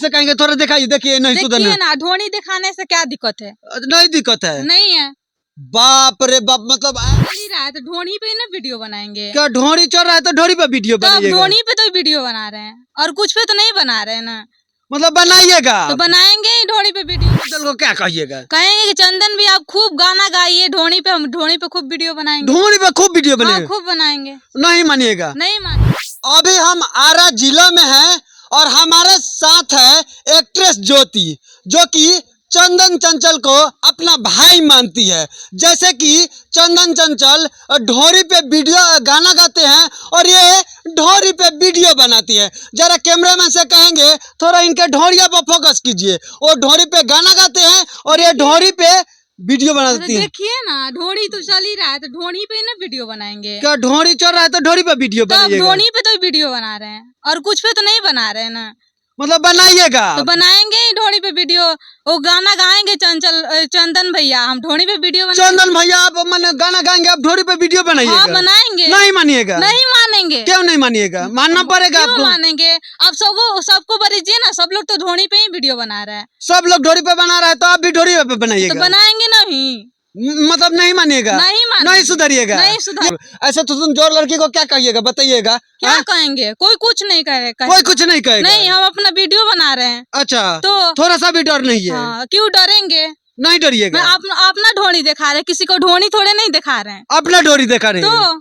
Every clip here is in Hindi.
ऐसे कहेंगे थोड़ा दिखाइए, देखिए नहीं सुधरने। देखिए ना, ढोनी दिखाने से क्या दिक्कत है? नहीं दिक्कत है, नहीं है। बाप रे बाप, मतलब चल ही रहा है तो ढोनी पे ही ना वीडियो बनाएंगे। क्या ढोरी चल रहा है तो ढोरी पे वीडियो तो अब बनाइएगा? ढोनी पे तो वीडियो बना रहे हैं और कुछ पे तो नहीं बना रहे हैं ना। मतलब बनाइएगा तो बनाएंगे ही ढोनी पे वीडियो। चल को क्या कहिएगा? कहेंगे कि चंदन भी आप खूब गाना गाइए ढोनी पे, हम ढोनी पे खूब वीडियो बनाएंगे। ढोरी पे खूब वीडियो हाँ, बनेगा? खूब बनाएंगे। नहीं मानिएगा? नहीं मान। अभी हम आरा जिला में हैं और हमारे साथ है एक्ट्रेस ज्योति, जो कि चंदन चंचल को अपना भाई मानती है। जैसे कि चंदन चंचल ढोरी पे वीडियो गाना गाते हैं और ये ढोरी पे वीडियो बनाती है। जरा कैमरामैन से कहेंगे थोड़ा इनके ढोरिया पर फोकस कीजिए। वो ढोरी पे गाना गाते हैं और ये ढोरी पे वीडियो बनाती है। देखिए ना, ढोनी तो चल ही रहा है तो ढोनी पे ही ना वीडियो बनाएंगे। क्या ढोरी चल रहा है तो ढोरी पे वीडियो तो अब बनाइएगा? ढोनी पे तो वीडियो बना रहे हैं और कुछ पे तो नहीं बना रहे हैं ना। मतलब बनाइएगा? तो बनाएंगे ही ढोनी पे वीडियो। वो गाना गाएंगे चंदन भैया, हम ढोनी पे वीडियो बनाएंगे। चंदन भैया आप मैंने गाना गाएंगे, आप ढोरी पे वीडियो बनाइएगा? हाँ, बनाएंगे। नहीं मानिएगा? नहीं मानेंगे। क्यों नहीं मानिएगा? मानना पड़ेगा क्यों आपको। मानेंगे? आप सबको बरीजिए ना, सब लोग तो ढोनी पे ही वीडियो बना रहे हैं। सब लोग ढोरी पे बना रहा है तो आप भी ढोरी पे बनाइएगा? तो बनाएंगे नहीं। मतलब नहीं मानिएगा? नहीं मानेंगे। नहीं सुधरिएगा? नहीं सुधर। ऐसे तो तुम जोर लड़की को क्या कहिएगा, बताइएगा? क्या कहेंगे? कोई कुछ नहीं कहेगा। कोई कुछ नहीं कहेगा? नहीं, हम अपना वीडियो बना रहे हैं। अच्छा, तो थोड़ा सा भी डर नहीं है? हाँ, क्यों डरेंगे? नहीं डरिएगा? अपना ढोनी दिखा रहे हैं, किसी को ढोनी थोड़े नहीं दिखा रहे हैं। अपना ढोरी देखा रहे हैं? तो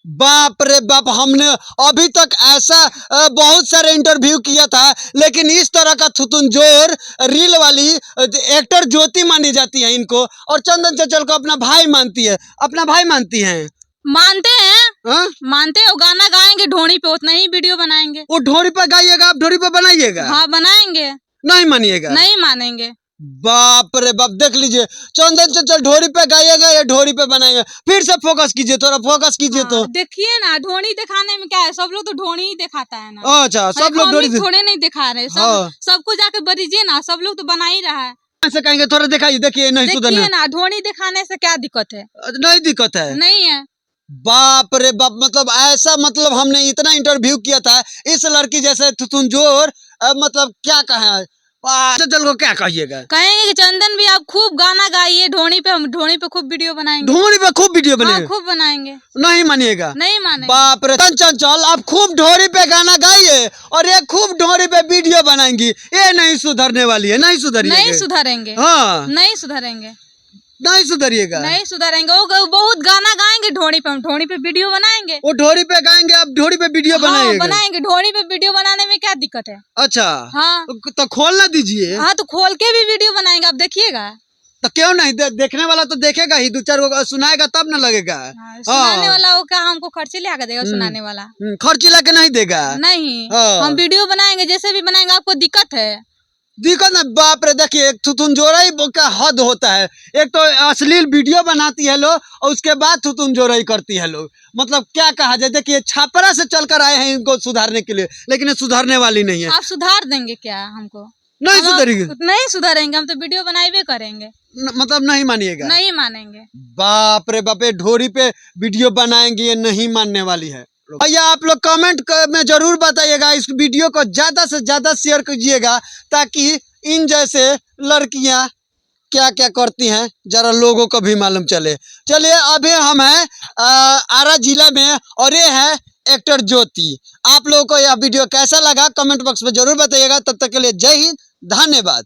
बाप रे बाप, हमने अभी तक ऐसा बहुत सारे इंटरव्यू किया था, लेकिन इस तरह का थुतुनजोर रील वाली एक्टर ज्योति मानी जाती है इनको, और चंदन चंचल को अपना भाई मानती है। अपना भाई मानती हैं? मानते हैं। हाँ? मानते हैं, वो गाना गाएंगे ढोनी पे, उतना ही वीडियो बनाएंगे। वो ढोरी पे गाइएगा, आप ढोरी पे बनाइएगा? हाँ, बनाएंगे। नहीं मानिएगा? नहीं मानेंगे। बाप रे बाप, देख लीजिए, चंदन चंचल ढोरी पे गाइएगा या ढोरी पे बनाएगा? फिर से फोकस कीजिए, थोड़ा फोकस कीजिए। तो देखिए ना, ढोनी दिखाने में क्या है, सब लोग तो ढोनी ही दिखाता है ना। अच्छा, सब लोग ढोरी थोड़े नहीं दिखा रहे। सबको जाके बरीजिए ना, सब लोग तो बना ही रहा है। ऐसे कहेंगे थोड़ा दिखाइए, देखिए नहीं सुधरने। देखिए ना, ढोनी दिखाने से क्या दिक्कत है? नहीं दिक्कत है? नहीं है। बाप रे बाप, मतलब ऐसा, मतलब हमने इतना इंटरव्यू किया था इस लड़की जैसे थुतुनजोर, मतलब क्या कहें, चल को क्या कहिएगा? कहेंगे कि चंदन भी आप खूब गाना गाइए ढोनी पे, हम ढोनी पे खूब वीडियो बनाएंगे। ढोरी पे खूब वीडियो हाँ, बनेगा? खूब बनाएंगे। नहीं मानिएगा? नहीं मानेंगे। बाप रे, चंचल आप खूब ढोरी पे गाना गाइए और ये खूब ढोरी पे वीडियो बनाएंगी, ये नहीं सुधरने वाली है। नहीं सुधरिएगा? नहीं सुधरेंगे। हाँ, नहीं सुधरेंगे। नहीं सुधरिएगा? नहीं सुधरेंगे। वो बहुत गाना गाएंगे ढोनी पे, हम ढोनी पे वीडियो बनाएंगे। वो ढोरी पे गाएंगे, आप ढोरी पे वीडियो हाँ, बनाएंगे? बनाएंगे। ढोनी पे वीडियो बनाने में क्या दिक्कत है? अच्छा। हाँ। तो खोल ना दीजिए। हाँ, तो खोल के भी वीडियो बनाएंगे, आप देखिएगा। तो क्यों नहीं, देखने वाला तो देखेगा ही, दो चार को सुनाएगा तब ना लगेगा। सुनाने वाला वो क्या हमको खर्चे ले आकर देगा? सुनाने वाला खर्ची लाके नहीं देगा? नहीं, हम वीडियो बनाएंगे, जैसे भी बनाएंगे। आपको दिक्कत है? दिक्कत ना, बाप रे, देखिए एक थुतुनजोराई का हद होता है। एक तो अश्लील वीडियो बनाती है लोग और उसके बाद थुतुनजोराई करती है लोग। मतलब क्या कहा जाए, देखिए छापरा से चलकर आए हैं इनको सुधारने के लिए, लेकिन ये सुधारने वाली नहीं है। आप सुधार देंगे क्या हमको? नहीं सुधरेंगे? नहीं सुधारेंगे, हम तो वीडियो बनाए करेंगे। मतलब नहीं मानिएगा? नहीं मानेंगे। बाप रे बाप, ये ढोरी पे वीडियो बनाएंगे, ये नहीं मानने वाली है। भैया आप लोग कमेंट में जरूर बताइएगा, इस वीडियो को ज्यादा से ज्यादा शेयर कीजिएगा, ताकि इन जैसे लड़कियां क्या क्या करती हैं जरा लोगों को भी मालूम चले। चलिए, अभी हम हैं आरा जिला में और ये है एक्टर ज्योति। आप लोगों को यह वीडियो कैसा लगा कमेंट बॉक्स में जरूर बताइएगा। तब तक के लिए जय हिंद, धन्यवाद।